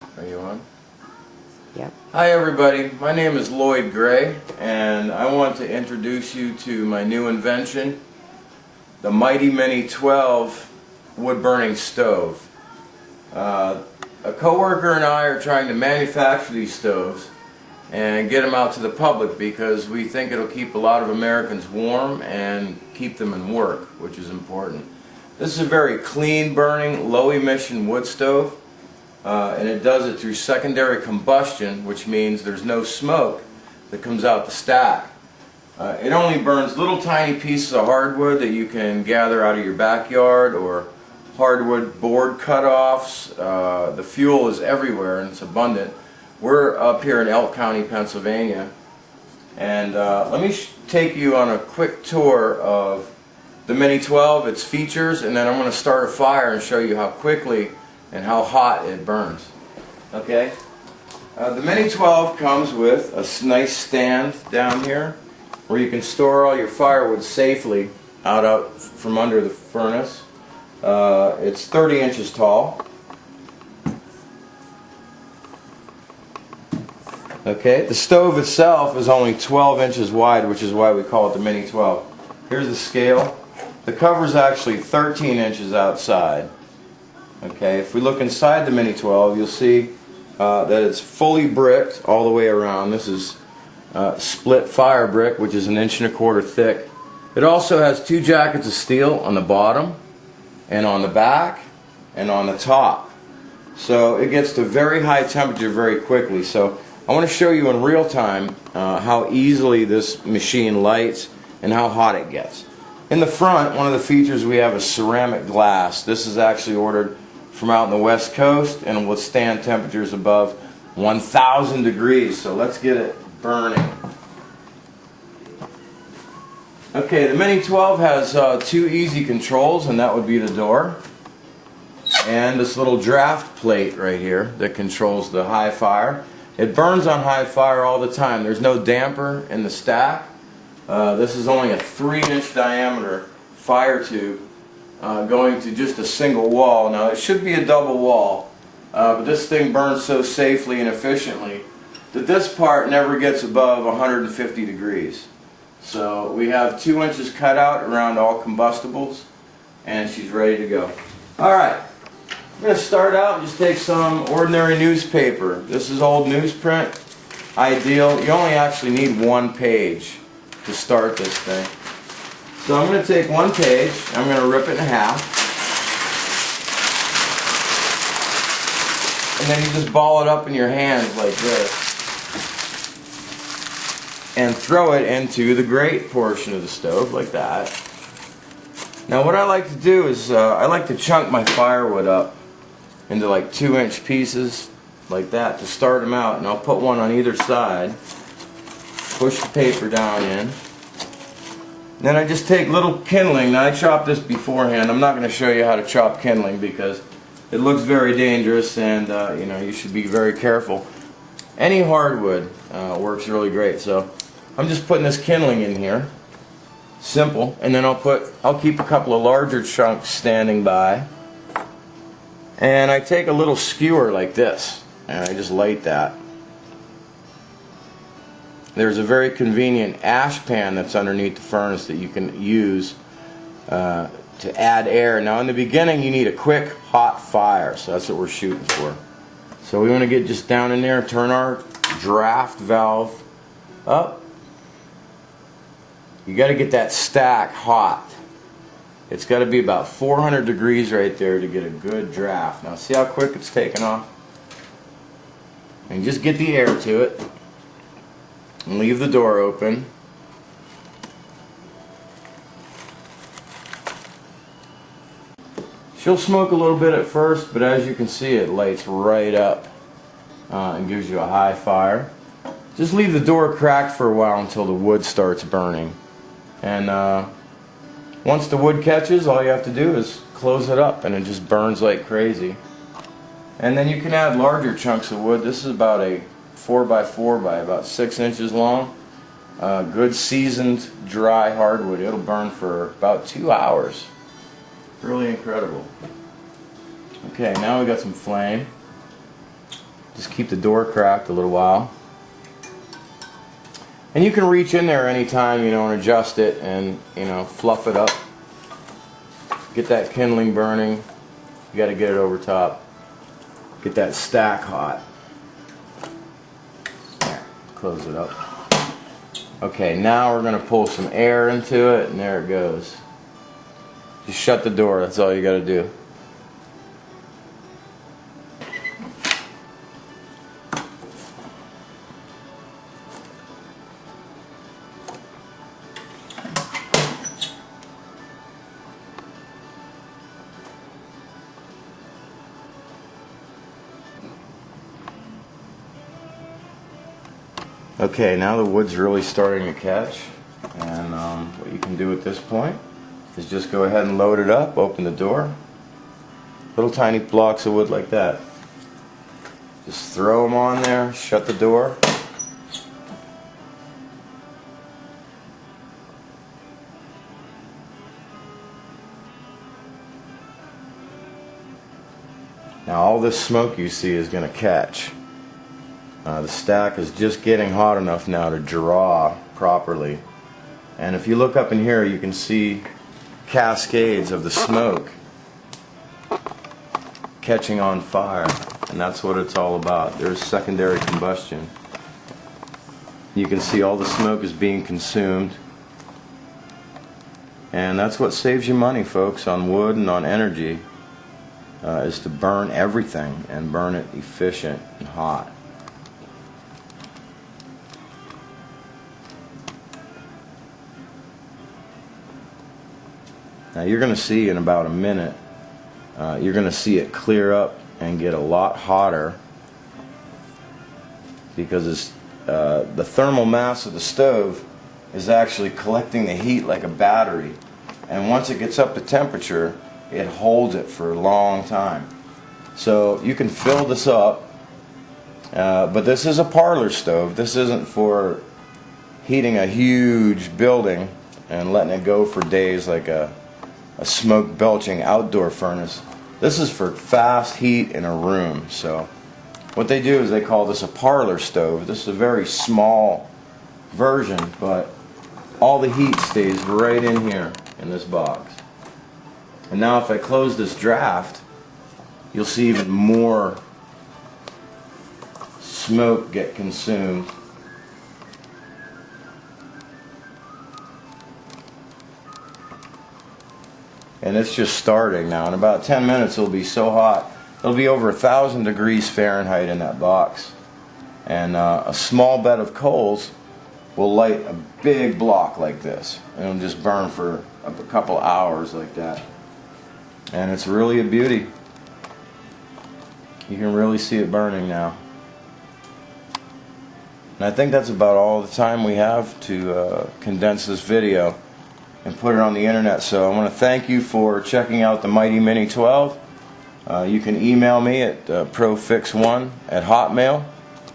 Are you on? Yep. Hi everybody, my name is Lloyd Gray and I want to introduce you to my new invention, the Mighty Mini 12 wood burning stove. A coworker and I are trying to manufacture these stoves and get them out to the public because we think it'll keep a lot of Americans warm and keep them in work, which is important. This is a very clean burning, low emission wood stove. And it does it through secondary combustion, which means there's no smoke that comes out the stack. It only burns little tiny pieces of hardwood that you can gather out of your backyard, or hardwood board cutoffs. The fuel is everywhere and it's abundant. We're up here in Elk County, Pennsylvania, and let me take you on a quick tour of the Mini 12, its features, and then I'm going to start a fire and show you how quickly and how hot it burns. Okay? The Mini 12 comes with a nice stand down here where you can store all your firewood safely out from under the furnace. It's 30 inches tall. Okay, the stove itself is only 12 inches wide, which is why we call it the Mini 12. Here's the scale. The cover is actually 13 inches outside. Okay, if we look inside the Mini 12, you'll see that it's fully bricked all the way around. This is split fire brick, which is 1.25 inches thick. It also has 2 jackets of steel on the bottom, and on the back, and on the top. So it gets to very high temperature very quickly. So I want to show you in real time how easily this machine lights and how hot it gets. In the front, one of the features, we have a ceramic glass. This is actually ordered from out on the West Coast and will withstand temperatures above 1,000 degrees. So let's get it burning. Okay, the Mini 12 has 2 easy controls, and that would be the door and this little draft plate right here that controls the high fire. It burns on high fire all the time. There's no damper in the stack. This is only a 3-inch diameter fire tube going to just a single wall. Now it should be a double wall, but this thing burns so safely and efficiently that this part never gets above 150 degrees. So we have 2 inches cut out around all combustibles, and she's ready to go. Alright, I'm going to start out and just take some ordinary newspaper. This is old newsprint, ideal. You only actually need 1 page to start this thing. So I'm going to take 1 page, I'm going to rip it in half, and then you just ball it up in your hands like this and throw it into the grate portion of the stove like that. Now what I like to do is I like to chunk my firewood up into like 2-inch pieces like that to start them out, and I'll put one on either side, push the paper down in. Then I just take little kindling. Now I chopped this beforehand. I'm not going to show you how to chop kindling because it looks very dangerous, and you should be very careful. Any hardwood works really great. So I'm just putting this kindling in here, simple, and then I'll keep a couple of larger chunks standing by, and I take a little skewer like this, and I just light that. There's a very convenient ash pan that's underneath the furnace that you can use to add air. Now in the beginning you need a quick hot fire, so that's what we're shooting for. So we want to get just down in there, turn our draft valve up. You got to get that stack hot. It's got to be about 400 degrees right there to get a good draft. Now see how quick it's taking off? And just get the air to it. And leave the door open. She'll smoke a little bit at first, but as you can see, it lights right up and gives you a high fire. Just leave the door cracked for a while until the wood starts burning. And once the wood catches, all you have to do is close it up and it just burns like crazy. And then you can add larger chunks of wood. This is about a 4x4 by about 6 inches long. Good seasoned dry hardwood. It'll burn for about 2 hours. Really incredible. Okay, now we got some flame. Just keep the door cracked a little while. And you can reach in there anytime, you know, and adjust it and, you know, fluff it up. Get that kindling burning. You got to get it over top. Get that stack hot. There, close it up. Okay, now we're going to pull some air into it, and there it goes. Just shut the door, that's all you got to do. Okay, now the wood's really starting to catch, and what you can do at this point is just go ahead and load it up, open the door, little tiny blocks of wood like that. Just throw them on there, shut the door. Now all this smoke you see is going to catch. The stack is just getting hot enough now to draw properly. And if you look up in here, you can see cascades of the smoke catching on fire. And that's what it's all about. There's secondary combustion. You can see all the smoke is being consumed. And that's what saves you money, folks, on wood and on energy, is to burn everything and burn it efficient and hot. Now you're going to see in about a minute, you're going to see it clear up and get a lot hotter because it's, the thermal mass of the stove is actually collecting the heat like a battery, and once it gets up to temperature, it holds it for a long time. So you can fill this up, but this is a parlor stove. This isn't for heating a huge building and letting it go for days like a smoke belching outdoor furnace. This is for fast heat in a room. So what they do is they call this a parlor stove. This is a very small version, but all the heat stays right in here in this box. And now if I close this draft, you'll see even more smoke get consumed. And it's just starting now. In about 10 minutes it'll be so hot. It'll be over 1,000 degrees Fahrenheit in that box. And a small bed of coals will light a big block like this. And it'll just burn for a couple hours like that. And it's really a beauty. You can really see it burning now. And I think that's about all the time we have to condense this video and put it on the internet. So I want to thank you for checking out the Mighty Mini 12. You can email me at profixone@hotmail.